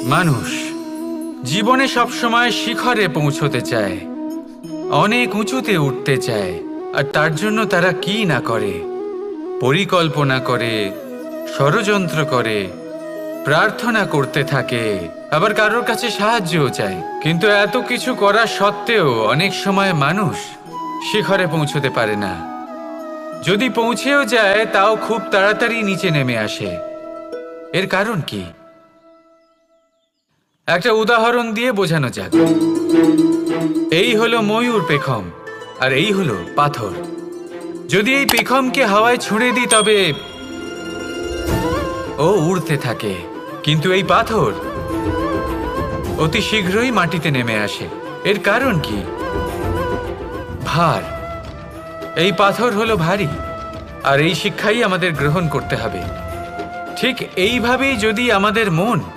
মানুষ জীবনে সবসময় শিখরে পৌঁছতে চায়, অনেক উঁচুতে উঠতে চায়, আর তার জন্য তারা কি না করে, পরিকল্পনা করে, ষড়যন্ত্র করে, প্রার্থনা করতে থাকে, আবার কারোর কাছে সাহায্যও চায়। কিন্তু এত কিছু করা সত্ত্বেও অনেক সময় মানুষ শিখরে পৌঁছতে পারে না। যদি পৌঁছেও যায় তাও খুব তাড়াতাড়ি নিচে নেমে আসে। এর কারণ কি? একটা উদাহরণ দিয়ে বোঝানো যাক। এই হলো ময়ূর পেখম, আর এই হলো পাথর। যদি এই পেখমকে হাওয়ায় ছুঁড়ে দিই তবে ও উড়তে থাকে, কিন্তু এই পাথর অতি শীঘ্রই মাটিতে নেমে আসে। এর কারণ কি? ভার। এই পাথর হলো ভারী, আর এই শিক্ষাই আমাদের গ্রহণ করতে হবে। ঠিক এইভাবেই যদি আমাদের মন